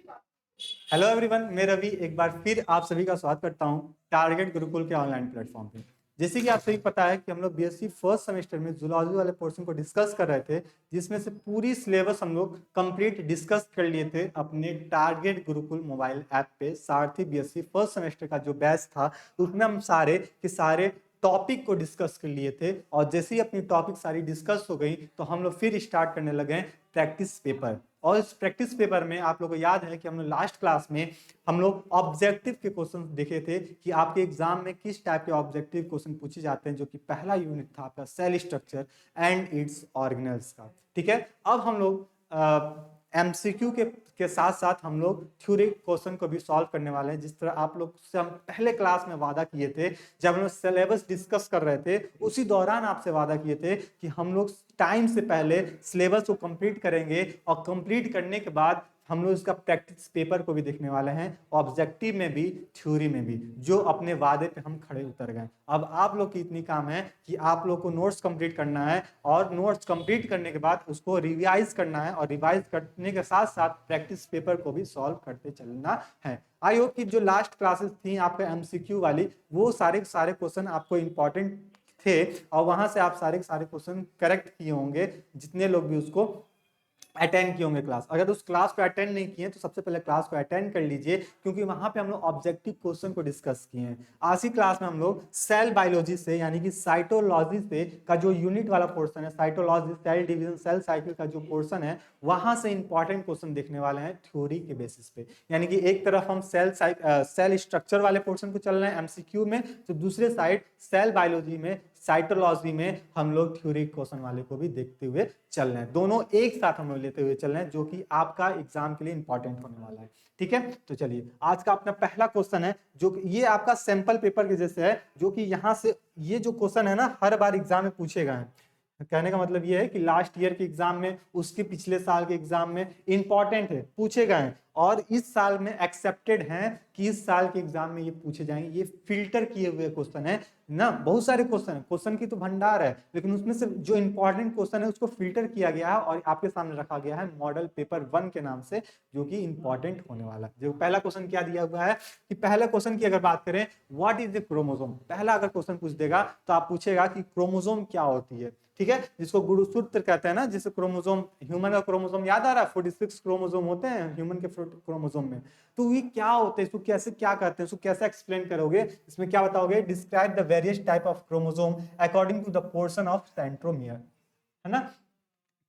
Hello everyone, मैं रवि एक बार फिर आप सभी का स्वागत करता हूं टारगेट गुरुकुल के ऑनलाइन प्लेटफॉर्म पे। जैसे कि आप सभी को पता है कि हम लोग बीएससी फर्स्ट सेमेस्टर में जूलॉजी वाले पोर्शन को डिस्कस कर रहे थे, जिसमें से पूरी सिलेबस हम लोग कंप्लीट डिस्कस कर लिए थे अपने टारगेट गुरुकुल मोबाइल ऐप पे। सारथी बीएससी फर्स्ट सेमेस्टर का जो बैच था उसमें हम सारे के सारे टॉपिक को डिस्कस कर लिए थे। और जैसे ही अपनी टॉपिक सारी डिस्कस हो गई तो हम लोग फिर स्टार्ट करने लगे प्रैक्टिस पेपर। और इस प्रैक्टिस पेपर में आप लोगों को याद है कि हम लोग लास्ट क्लास में हम लोग ऑब्जेक्टिव के क्वेश्चन देखे थे कि आपके एग्जाम में किस टाइप के ऑब्जेक्टिव क्वेश्चन पूछे जाते हैं, जो कि पहला यूनिट था आपका cell structure and its organelles का। ठीक है, अब हम लोग एमसीक्यू के साथ साथ हम लोग थ्योरी क्वेश्चन को भी सॉल्व करने वाले हैं। जिस तरह आप लोग से हम पहले क्लास में वादा किए थे, जब हम लोग सिलेबस डिस्कस कर रहे थे उसी दौरान आपसे वादा किए थे कि हम लोग टाइम से पहले सिलेबस को कंप्लीट करेंगे और कंप्लीट करने के बाद हम लोग इसका प्रैक्टिस पेपर को भी देखने वाले हैं, ऑब्जेक्टिव में भी थ्योरी में भी। जो अपने वादे पे हम खड़े उतर गए। अब आप लोग की इतनी काम है कि आप लोग को नोट्स कंप्लीट करना है और नोट्स कंप्लीट करने के बाद उसको रिवाइज करना है और रिवाइज करने के साथ साथ प्रैक्टिस पेपर को भी सॉल्व करते चलना है। आई होप कि जो लास्ट क्लासेस थी आपका एमसीक्यू वाली, वो सारे क्वेश्चन आपको इंपॉर्टेंट थे और वहां से आप सारे क्वेश्चन करेक्ट किए होंगे, जितने लोग भी उसको अटेंड किए होंगे क्लास। अगर उस क्लास को अटेंड नहीं किए तो सबसे पहले क्लास को अटेंड कर लीजिए, क्योंकि वहां पे हम लोग ऑब्जेक्टिव क्वेश्चन को डिस्कस किए हैं। आज की क्लास में हम लोग सेल बायोलॉजी से यानी कि साइटोलॉजी से का जो यूनिट वाला पोर्शन है, cytology cell division cell cycle का जो पोर्शन है, वहां से इंपॉर्टेंट क्वेश्चन देखने वाले हैं थ्योरी के बेसिस पे। यानी कि एक तरफ हम सेल स्ट्रक्चर वाले पोर्शन को चल रहे हैं एमसीक्यू में, तो दूसरे साइड सेल बायोलॉजी में साइटोलॉजी में हम लोग थ्योरी क्वेश्चन वाले को भी देखते हुए चल रहे हैं। दोनों एक साथ हम लोग लेते हुए चल रहे हैं, जो कि आपका एग्जाम के लिए इंपॉर्टेंट होने वाला है। ठीक है, तो चलिए आज का अपना पहला क्वेश्चन है, जो कि ये आपका सैंपल पेपर के जैसे है, जो कि यहां से ये जो क्वेश्चन है ना, हर बार एग्जाम में पूछे गए हैं। कहने का मतलब ये है कि लास्ट ईयर के एग्जाम में, उसके पिछले साल के एग्जाम में इंपॉर्टेंट है, पूछे गए हैं, और इस साल में एक्सेप्टेड हैं कि इस साल के एग्जाम में ये पूछे जाएंगे। ये फिल्टर किए हुए क्वेश्चन है ना, बहुत सारे क्वेश्चन की तो भंडार है, लेकिन उसमें से जो इंपॉर्टेंट क्वेश्चन है उसको फिल्टर किया गया है और आपके सामने रखा गया है मॉडल पेपर 1 के नाम से, जो कि इंपॉर्टेंट होने वाला है। जो पहला क्वेश्चन क्या दिया हुआ है कि पहले क्वेश्चन की अगर बात करें, व्हाट इज द क्रोमोसोम, पहला अगर क्वेश्चन पूछ देगा तो आप पूछेगा कि क्रोमोसोम क्या होती है। ठीक है, जिसको गुणसूत्र कहते हैं ना, जिससे क्रोमोसोम, ह्यूमन का क्रोमोसोम याद आ रहा है, 46 क्रोमोसोम होते हैं ह्यूमन के क्रोमोसोम में। तो ये क्या होते हैं, इसको कैसे क्या करते हैं, इसको कैसे एक्सप्लेन करोगे, इसमें क्या बताओगे, describe the various type of chromosome according to the portion of centromere, है ना।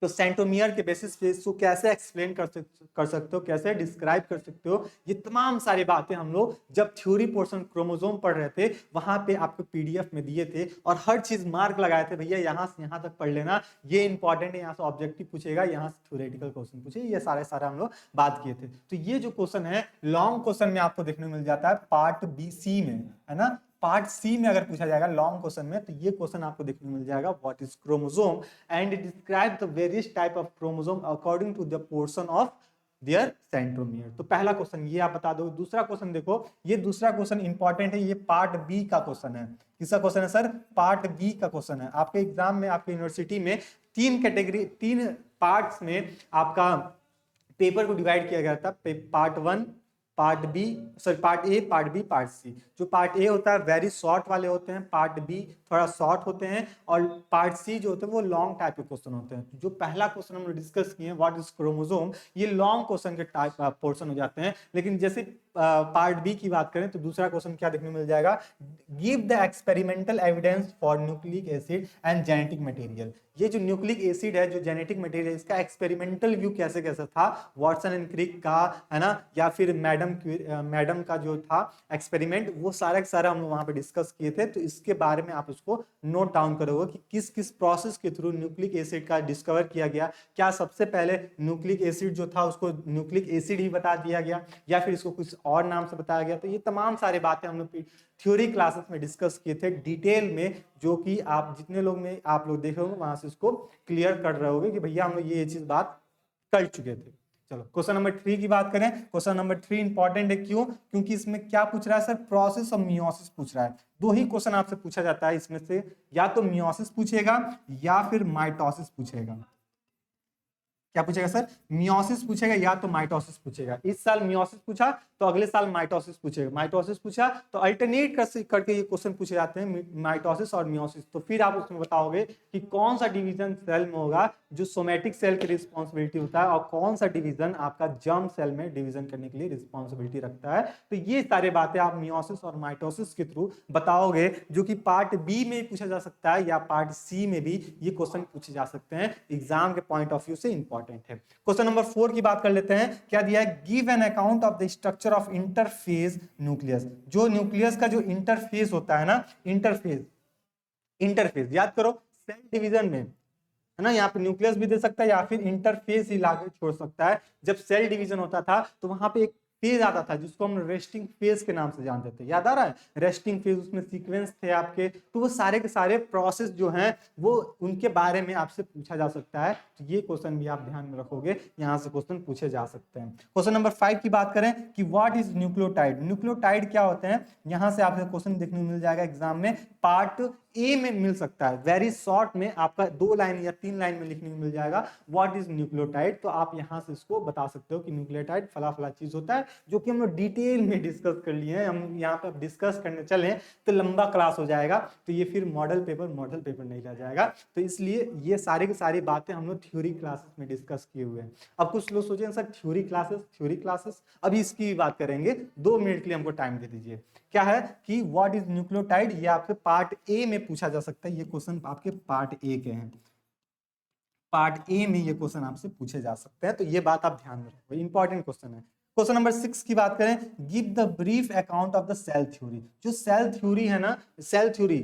तो सेंट्रोमियर के बेसिस पे इसको कैसे एक्सप्लेन कर सकते हो, कैसे डिस्क्राइब कर सकते हो, ये तमाम सारी बातें हम लोग जब थ्योरी पोर्शन क्रोमोसोम पढ़ रहे थे वहां पे आपको पीडीएफ में दिए थे, और हर चीज मार्क लगाए थे, भैया यहां से यहां तक पढ़ लेना, ये इंपॉर्टेंट है, यहाँ से ऑब्जेक्टिव पूछेगा, यहाँ से थ्योरेटिकल क्वेश्चन पूछेगा, ये सारे हम लोग बात किए थे। तो ये जो क्वेश्चन है लॉन्ग क्वेश्चन में आपको देखने को मिल जाता है पार्ट बी सी में, है ना। पार्ट सी में अगर पूछा जाएगा लॉन्ग क्वेश्चन में, तो ये क्वेश्चन आपको देखने को मिल जाएगा, what is chromosome and describe the various type of chromosome according to the portion of their centromere. तो पहला क्वेश्चन ये आप बता दो। दूसरा क्वेश्चन देखो, ये दूसरा क्वेश्चन इंपॉर्टेंट है, ये पार्ट बी का क्वेश्चन है। किसका क्वेश्चन है सर? पार्ट बी का क्वेश्चन है। आपके एग्जाम में, आपके यूनिवर्सिटी में तीन कैटेगरी, तीन पार्ट्स में आपका पेपर को डिवाइड किया गया था, part 1, part B, sorry part A, part B, part C. जो पार्ट ए होता है वेरी शॉर्ट वाले होते हैं, पार्ट बी थोड़ा शॉर्ट होते हैं, और पार्ट सी जो होते हैं वो लॉन्ग टाइप के क्वेश्चन होते हैं। जो पहला क्वेश्चन हम लोग डिस्कस किए हैं, व्हाट इज क्रोमोसोम, ये लॉन्ग क्वेश्चन के टाइप पोर्शन हो जाते हैं। लेकिन जैसे पार्ट बी की बात करें तो दूसरा क्वेश्चन क्या देखने को मिल जाएगा, give the experimental evidence for nucleic acid and genetic material. ये जो न्यूक्लिक एसिड है, जो जेनेटिक मटेरियल है, इसका एक्सपेरिमेंटल व्यू कैसे कैसा था, वॉटसन एंड क्रिक का, है ना, या फिर मैडम का जो था एक्सपेरिमेंट, वो सारा का सारा हम लोग वहां पे डिस्कस किए थे। तो इसके बारे में आप उसको नोट डाउन करोगे कि किस किस प्रोसेस के थ्रू न्यूक्लिक एसिड का डिस्कवर किया गया। क्या सबसे पहले न्यूक्लिक एसिड जो था उसको न्यूक्लिक एसिड ही बता दिया गया, या फिर इसको कुछ और नाम से बताया गया। तो ये तमाम सारी बातें हम लोग थ्योरी क्लासेस में डिस्कस किए थे डिटेल में, जो कि आप जितने लोग में आप लोग देखे होंगे वहां से उसको क्लियर कर रहे होंगे कि भैया हम लोग ये चीज बात कर चुके थे। चलो क्वेश्चन नंबर 3 की बात करें। क्वेश्चन नंबर 3 इंपॉर्टेंट है, क्यों? क्योंकि इसमें क्या पूछ रहा है सर? प्रोसेस ऑफ मियोसिस पूछ रहा है। दो ही क्वेश्चन आपसे पूछा जाता है इसमें से, या तो मियोसिस पूछेगा या फिर माइटोसिस पूछेगा। क्या पूछेगा सर? मियोसिस पूछेगा या तो माइटोसिस पूछेगा। इस साल मियोसिस पूछा तो अगले साल माइटोसिस पूछेगा, माइटोसिस पूछा तो अल्टरनेट करके ये क्वेश्चन पूछे जाते हैं माइटोसिस और मियोसिस। तो फिर आप उसमें बताओगे कि कौन सा डिवीजन सेल में होगा जो सोमेटिक सेल की रिस्पॉन्सिबिलिटी होता है और कौन सा डिवीजन आपका जर्म सेल में डिवीजन करने के लिए रिस्पॉन्सिबिलिटी रखता है। तो ये सारे बातें आप मियोसिस और माइटोसिस के थ्रू बताओगे, जो कि पार्ट बी में पूछा जा सकता है या पार्ट सी में भी ये क्वेश्चन पूछे जा सकते हैं, एग्जाम के पॉइंट ऑफ व्यू से इंपॉर्टेंट है। क्वेश्चन नंबर 4 की बात कर लेते हैं। क्या दिया है? Give an account of the structure of interphase nucleus. जो न्यूक्लियस का जो इंटरफेस होता है ना, इंटरफेज, इंटरफेज याद करो सेल डिवीजन में है ना, यहाँ पे न्यूक्लियस भी दे सकता है या फिर इंटरफेस ही लाके छोड़ सकता है। जब सेल डिवीजन होता था तो वहां पे एक फेज आता था जिसको हम रेस्टिंग फेज के नाम से जानते थे, याद आ रहा है? रेस्टिंग फेज, उसमें सीक्वेंस थे आपके, तो वो सारे के सारे प्रोसेस जो हैं वो उनके बारे में आपसे पूछा जा सकता है। तो ये क्वेश्चन भी आप ध्यान में रखोगे, यहाँ से क्वेश्चन पूछे जा सकते हैं। क्वेश्चन नंबर 5 की बात करें कि व्हाट इज न्यूक्लियोटाइड। न्यूक्लियोटाइड क्या होते हैं, यहाँ से आपको क्वेश्चन देखने को मिल जाएगा एग्जाम में, पार्ट ए में मिल सकता है, वेरी शॉर्ट में आपका 2 लाइन या 3 लाइन में लिखने को मिल जाएगा व्हाट इज न्यूक्लियोटाइड। तो आप यहां से इसको बता सकते हो कि न्यूक्लियोटाइड फला फला चीज होता है, जो कि हम लोग डिटेल में डिस्कस कर लिए हैं। हम यहाँ पे डिस्कस करने चले तो लंबा क्लास हो जाएगा, तो ये फिर मॉडल पेपर नहीं रह जाएगा। तो इसलिए ये सारी की सारी बातें हम लोग थ्योरी क्लासेस में डिस्कस किए हुए हैं। अब कुछ लोग सोचेंगे सर थ्योरी क्लासेस अभी इसकी बात करेंगे, 2 मिनट के लिए हमको टाइम दे दीजिए। क्या है कि व्हाट इज न्यूक्लियोटाइड, ये आपके पार्ट ए में पूछा जा सकता है। ये क्वेश्चन आपके पार्ट ए के हैं, पार्ट ए में ये क्वेश्चन आपसे पूछे जा सकते हैं। तो ये बात आप ध्यान में रखो, इंपॉर्टेंट क्वेश्चन है। क्वेश्चन नंबर 6 की बात करें, give the brief account of the cell theory. जो सेल थ्योरी है ना, सेल थ्योरी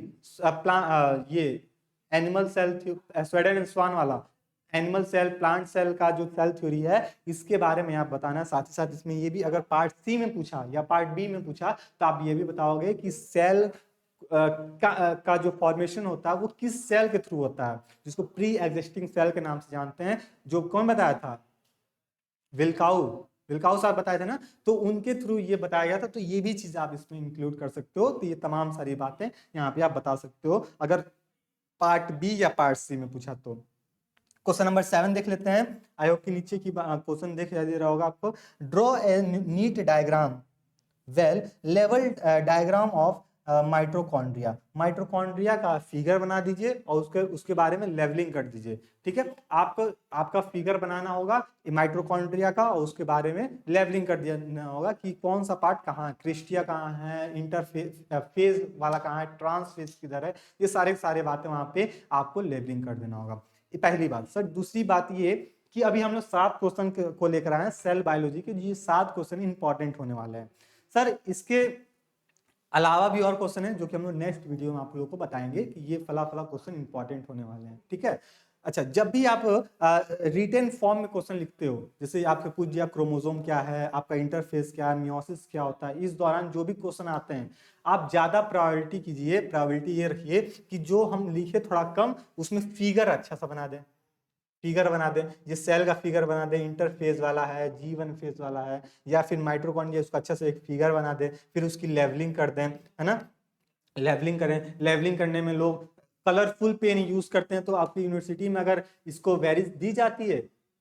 ये animal cell Schleiden and Schwann वाला एनिमल सेल प्लांट सेल का जो सेल थ्योरी है, इसके बारे में आप बताना। साथ ही साथ इसमें ये भी अगर पार्ट सी में पूछा या पार्ट बी में पूछा तो आप ये भी बताओगे कि सेल का जो फॉर्मेशन होता है वो किस सेल के थ्रू होता है, जिसको प्री एग्जिस्टिंग सेल के नाम से जानते हैं। जो कौन बताया था? विल्काउ साहब बताए थे ना, तो उनके थ्रू ये बताया गया था। तो ये भी चीज आप इसमें इंक्लूड कर सकते हो। तो ये तमाम सारी बातें यहाँ पे आप बता सकते हो अगर पार्ट बी या पार्ट सी में पूछा तो। क्वेश्चन नंबर 7 देख लेते हैं। आई होप कि नीचे की क्वेश्चन देख दे रहा होगा आपको। Draw a NEET diagram, well level diagram of mitochondria. Mitochondria का फिगर बना दीजिए और उसके बारे में लेवलिंग कर दीजिए। ठीक है, आपका फिगर बनाना होगा माइटोकॉन्ड्रिया का और उसके बारे में लेवलिंग कर देना होगा कि कौन सा पार्ट कहाँ है, क्रिस्टिया कहाँ है, इंटरफेज वाला कहाँ है, ट्रांसफेज किधर है, ये सारे बातें वहां पे आपको लेवलिंग कर देना होगा। ये पहली बात। सर दूसरी बात ये कि अभी हम लोग 7 क्वेश्चन को लेकर आए हैं सेल बायोलॉजी के। ये 7 क्वेश्चन इंपॉर्टेंट होने वाले हैं। सर इसके अलावा भी और क्वेश्चन है जो कि हम लोग नेक्स्ट वीडियो में आप लोगों को बताएंगे कि ये फला क्वेश्चन इंपॉर्टेंट होने वाले हैं। ठीक है, अच्छा, जब भी आप रिटन फॉर्म में क्वेश्चन लिखते हो, जैसे आपके पूछ दिया क्रोमोसोम क्या है, आपका इंटरफेस क्या है, मियोसिस क्या होता है, इस दौरान जो भी क्वेश्चन आते हैं आप ज्यादा प्रायोरिटी कीजिए, प्रायोरिटी ये रखिए कि जो हम लिखे थोड़ा कम, उसमें फिगर अच्छा सा बना दें, फिगर बना दें। ये सेल का फिगर बना दें, इंटरफेज वाला है, G1 फेज वाला है, या फिर माइटोकॉन्ड्रिया, उसका अच्छा से एक फिगर बना दें, फिर उसकी लेवलिंग कर दें, है ना, लेवलिंग करें। लेवलिंग करने में लोग कलरफुल पेन यूज करते हैं, तो आपकी यूनिवर्सिटी में अगर इसको वेरीज दी जाती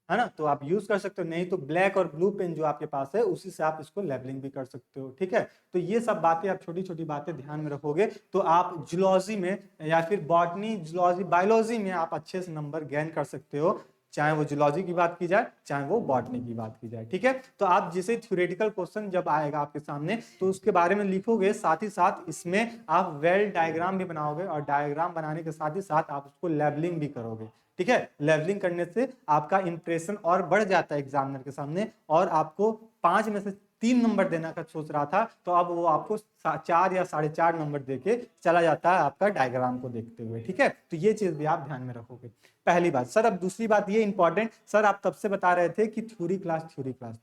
है ना, तो आप यूज कर सकते हो। नहीं तो ब्लैक और ब्लू पेन जो आपके पास है उसी से आप इसको लेवलिंग भी कर सकते हो। ठीक है, तो ये सब बातें आप छोटी छोटी बातें ध्यान में रखोगे तो आप जूलॉजी में या फिर बॉटनी, जूलॉजी, बायोलॉजी में आप अच्छे से नंबर गेन कर सकते हो, चाहे वो जूलॉजी की बात की जाए चाहे वो बॉटनी की बात की जाए। ठीक है, तो आप जैसे थ्योरेटिकल क्वेश्चन जब आएगा आपके सामने तो उसके बारे में लिखोगे, साथ ही साथ इसमें आप वेल डायग्राम भी बनाओगे और डायग्राम बनाने के साथ ही साथ आप उसको लेबलिंग भी करोगे। ठीक है, लेवलिंग करने से आपका इंप्रेशन और बढ़ जाता है एग्जामिनर के सामने, और आपको 5 में से 3 नंबर देना का सोच रहा था तो अब वो आपको 4 या 4.5 नंबर देके चला जाता है आपका डायग्राम को देखते हुए। ठीक है, तो ये चीज भी आप ध्यान में रखोगे, पहली बात। सर अब दूसरी बात ये इंपॉर्टेंट, सर आप तब से बता रहे थे कि थ्योरी क्लास,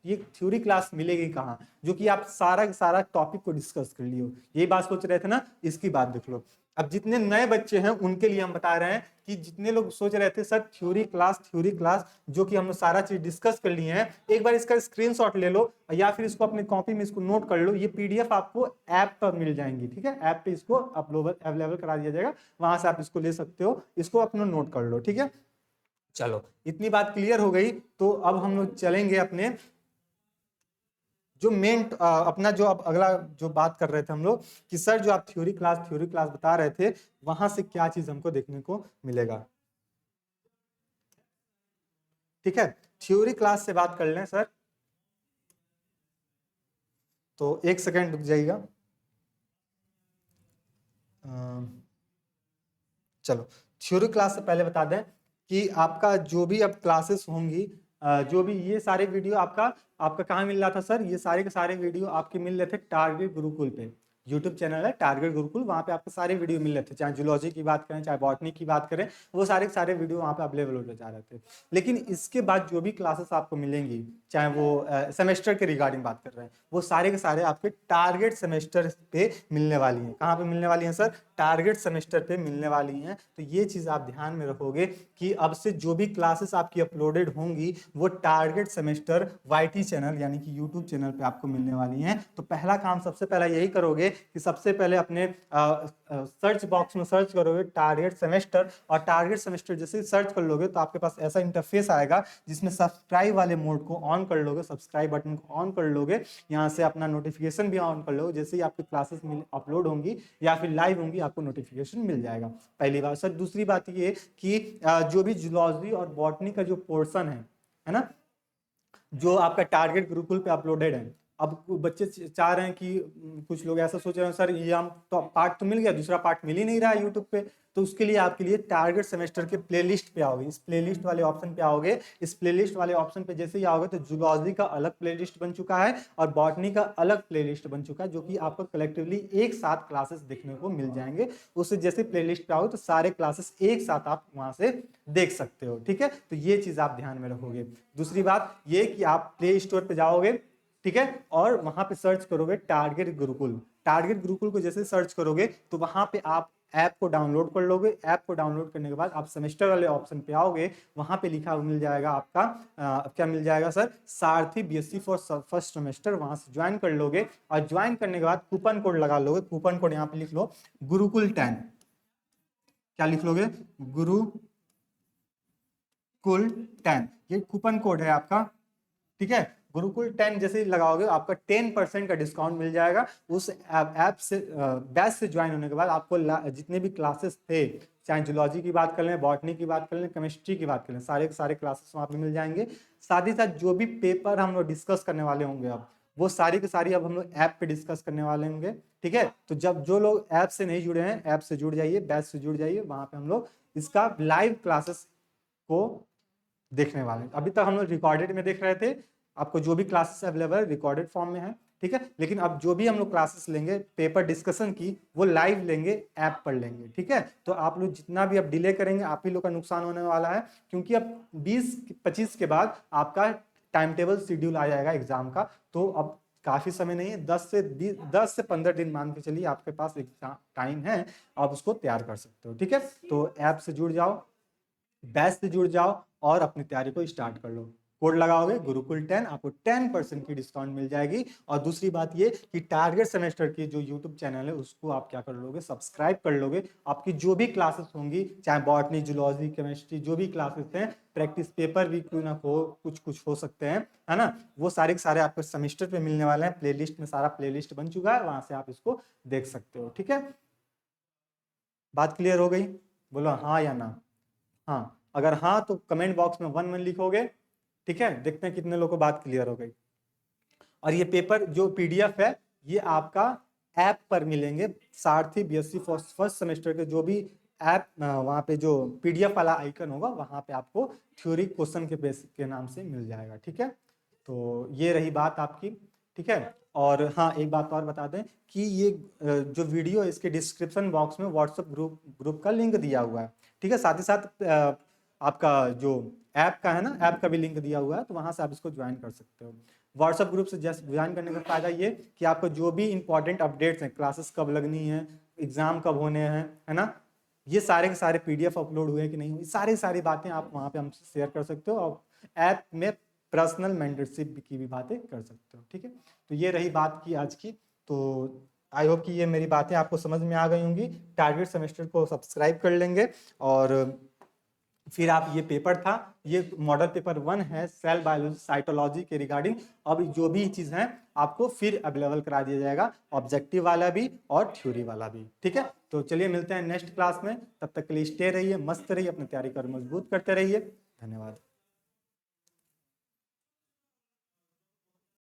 ये थ्योरी क्लास मिलेगी कहाँ, जो कि आप सारा टॉपिक को डिस्कस कर लियो, ये बात सोच रहे थे ना, इसकी बात देख लो। अब जितने नए बच्चे हैं उनके लिए हम बता रहे हैं कि जितने लोग सोच रहे थे सर थ्योरी क्लास, जो कि हम सारा चीज डिस्कस कर लिए हैं, एक बार इसका स्क्रीनशॉट ले लो या फिर इसको अपनी कॉपी में इसको नोट कर लो। ये पीडीएफ आपको ऐप पर मिल जाएंगी। ठीक है, ऐप पे इसको अवेलेबल करा दिया जाएगा, वहां से आप इसको ले सकते हो, इसको अपना नोट कर लो। ठीक है, चलो इतनी बात क्लियर हो गई, तो अब हम लोग चलेंगे अपने जो मेन अपना जो अब अगला जो बात कर रहे थे हम लोग कि सर जो आप थ्योरी क्लास बता रहे थे वहां से क्या चीज हमको देखने को मिलेगा। ठीक है, थ्योरी क्लास से बात कर लें सर, तो एक सेकेंड रुक जाइएगा। चलो थ्योरी क्लास से पहले बता दें कि आपका जो भी अब क्लासेस होंगी, जो भी ये सारे वीडियो आपका आपका कहाँ मिल रहा था सर, ये सारे के सारे वीडियो आपके मिल रहे थे टारगेट गुरुकुल पे। यूट्यूब चैनल है टारगेट गुरुकुल, वहाँ पे आपको सारे वीडियो मिल रहे थे, चाहे जूलॉजी की बात करें चाहे बॉटनी की बात करें, वो सारे के सारे वीडियो वहाँ पे अवेलेबल होते जा रहे थे। लेकिन इसके बाद जो भी क्लासेस आपको मिलेंगी, चाहे वो सेमेस्टर के रिगार्डिंग बात कर रहे हैं, वो सारे के सारे आपके टारगेट सेमेस्टर पे मिलने वाली हैं। कहाँ पे मिलने वाली हैं सर, टारगेट सेमेस्टर पे मिलने वाली हैं। तो ये चीज़ आप ध्यान में रखोगे कि अब से जो भी क्लासेस आपकी अपलोडेड होंगी वो टारगेट सेमेस्टर वाईटी चैनल यानी कि यूट्यूब चैनल पे आपको मिलने वाली हैं। तो पहला काम सबसे पहला यही करोगे कि सबसे पहले अपने सर्च बॉक्स में सर्च करोगे टारगेट सेमेस्टर, और टारगेट सेमेस्टर जैसे सर्च कर लोगे तो आपके पास ऐसा इंटरफेस आएगा जिसमें सब्सक्राइब वाले मोड को ऑन कर लोगे, सब्सक्राइब बटन को ऑन कर लोगे, यहाँ से अपना नोटिफिकेशन भी ऑन कर लोगे। जैसे ही आपकी क्लासेस अपलोड होंगी या फिर लाइव होंगी आपको नोटिफिकेशन मिल जाएगा, पहली बात। सर दूसरी बात ये कि जो भी जूलॉजी और बॉटनी का जो पोर्शन है ना, जो आपका टारगेट गुरुकुल पे अपलोडेड है, अब बच्चे चाह रहे हैं कि कुछ लोग ऐसा सोच रहे हैं सर ये हम तो पार्ट तो मिल गया, दूसरा पार्ट मिल ही नहीं रहा है यूट्यूब पे, तो उसके लिए आपके लिए टारगेट सेमेस्टर के प्लेलिस्ट पे आओगे, इस प्लेलिस्ट वाले ऑप्शन पे आओगे। इस प्लेलिस्ट वाले ऑप्शन पे जैसे ही आओगे तो जूलॉजी का अलग प्लेलिस्ट बन चुका है और बॉटनी का अलग प्लेलिस्ट बन चुका है, जो कि आपको कलेक्टिवली एक साथ क्लासेस देखने को मिल जाएंगे। उससे जैसे प्लेलिस्ट पे आओगे तो सारे क्लासेस एक साथ आप वहां से देख सकते हो। ठीक है, तो ये चीज आप ध्यान में रखोगे। दूसरी बात ये कि आप प्ले स्टोर पे जाओगे, ठीक है, और वहां पे सर्च करोगे टारगेट गुरुकुल। टारगेट गुरुकुल को जैसे सर्च करोगे तो वहां पे आप ऐप को डाउनलोड कर लोगे। ऐप को डाउनलोड करने के बाद आप सेमेस्टर वाले ऑप्शन पे आओगे, वहां पे लिखा मिल जाएगा आपका क्या मिल जाएगा sir, Sarathi BSc for first semester, वहां से ज्वाइन कर लोगे। और ज्वाइन करने के बाद कूपन कोड लगा लोगे, कूपन कोड यहाँ पे लिख लो गुरुकुल 10। क्या लिख लोगे, गुरुकुल 10, ये कूपन कोड है आपका। ठीक है, गुरुकुल 10 जैसे ही लगाओगे आपका 10% का डिस्काउंट मिल जाएगा। उस ऐप से बैच से ज्वाइन होने के बाद आपको जितने भी क्लासेस थे, चाहे जूलॉजी की बात कर लें, बॉटनी की बात कर लें, केमिस्ट्री की बात कर लें, सारे के सारे क्लासेस वहाँ पे मिल जाएंगे। साथ ही साथ जो भी पेपर हम लोग डिस्कस करने वाले होंगे अब वो सारी की सारी अब हम लोग ऐप पे डिस्कस करने वाले होंगे। ठीक है, तो जब जो लोग ऐप से नहीं जुड़े हैं ऐप से जुड़ जाइए, बैच से जुड़ जाइए, वहां पे हम लोग इसका लाइव क्लासेस को देखने वाले हैं। अभी तक हम लोग रिकॉर्डेड में देख रहे थे, आपको जो भी क्लासेस अवेलेबल रिकॉर्डेड फॉर्म में है। ठीक है, लेकिन अब जो भी हम लोग क्लासेस लेंगे पेपर डिस्कशन की वो लाइव लेंगे, ऐप पर लेंगे। ठीक है, तो आप लोग जितना भी अब डिले करेंगे आप ही लोग का नुकसान होने वाला है, क्योंकि अब 20-25 के बाद आपका टाइम टेबल शेड्यूल आ जाएगा एग्जाम का। तो अब काफी समय नहीं है, 10 से 15 दिन मान के चलिए आपके पास टाइम है, आप उसको तैयार कर सकते हो। ठीक है, तो ऐप से जुड़ जाओ, बैच से जुड़ जाओ और अपनी तैयारी को स्टार्ट कर लो। कोड लगाओगे गुरुकुल 10, आपको 10% की डिस्काउंट मिल जाएगी। और दूसरी बात ये कि टारगेट सेमेस्टर की जो यूट्यूब चैनल है उसको आप क्या कर लोगे, सब्सक्राइब कर लोगे। आपकी जो भी क्लासेस होंगी, चाहे बॉटनी जूलॉजी केमिस्ट्री जो भी क्लासेस हैं, प्रैक्टिस पेपर भी क्यों ना हो, कुछ कुछ हो सकते हैं, है ना, वो सारे के सारे आपको सेमेस्टर पे मिलने वाले हैं। प्लेलिस्ट में सारा प्लेलिस्ट बन चुका है, वहां से आप इसको देख सकते हो। ठीक है, बात क्लियर हो गई, बोलो हाँ या ना। हाँ, अगर हाँ तो कमेंट बॉक्स में 1 1 लिखोगे। ठीक है, देखते हैं कितने लोगों को बात क्लियर हो गई। और ये पेपर जो पीडीएफ है ये आपका ऐप पर मिलेंगे, सारथी बीएससी फर्स्ट सेमेस्टर के जो भी ऐप, वहाँ पे जो पीडीएफ वाला आइकन होगा वहाँ पे आपको थ्योरी क्वेश्चन के बेस के नाम से मिल जाएगा। ठीक है, तो ये रही बात आपकी। ठीक है, और हाँ एक बात और बता दें कि ये जो वीडियो है इसके डिस्क्रिप्शन बॉक्स में व्हाट्सएप ग्रुप का लिंक दिया हुआ है। ठीक है, साथ ही साथ आपका जो ऐप का है ना, ऐप का भी लिंक दिया हुआ है, तो वहां से आप इसको ज्वाइन कर सकते हो। व्हाट्सएप ग्रुप से जस्ट ज्वाइन करने का फायदा ये कि आपको जो भी इंपॉर्टेंट अपडेट्स हैं, क्लासेस कब लगनी है, एग्जाम कब होने हैं, है ना, ये सारे के सारे पीडीएफ अपलोड हुए कि नहीं हुए, सारी सारी बातें आप वहां पे हमसे शेयर कर सकते हो और ऐप में पर्सनल मेंटरशिप की भी बातें कर सकते हो। ठीक है, तो ये रही बात की आज की। तो आई होप कि ये मेरी बातें आपको समझ में आ गई होंगी। टारगेट सेमेस्टर को सब्सक्राइब कर लेंगे और फिर आप ये पेपर था, ये मॉडल पेपर 1 है सेल बायोलॉजी साइटोलॉजी के रिगार्डिंग। अब जो भी चीज़ है आपको फिर अवेलेबल करा दिया जाएगा, ऑब्जेक्टिव वाला भी और थ्योरी वाला भी। ठीक है, तो चलिए मिलते हैं नेक्स्ट क्लास में, तब तक के लिए स्टे रहिए, मस्त रहिए, अपनी तैयारी कर मजबूत करते रहिए। धन्यवाद।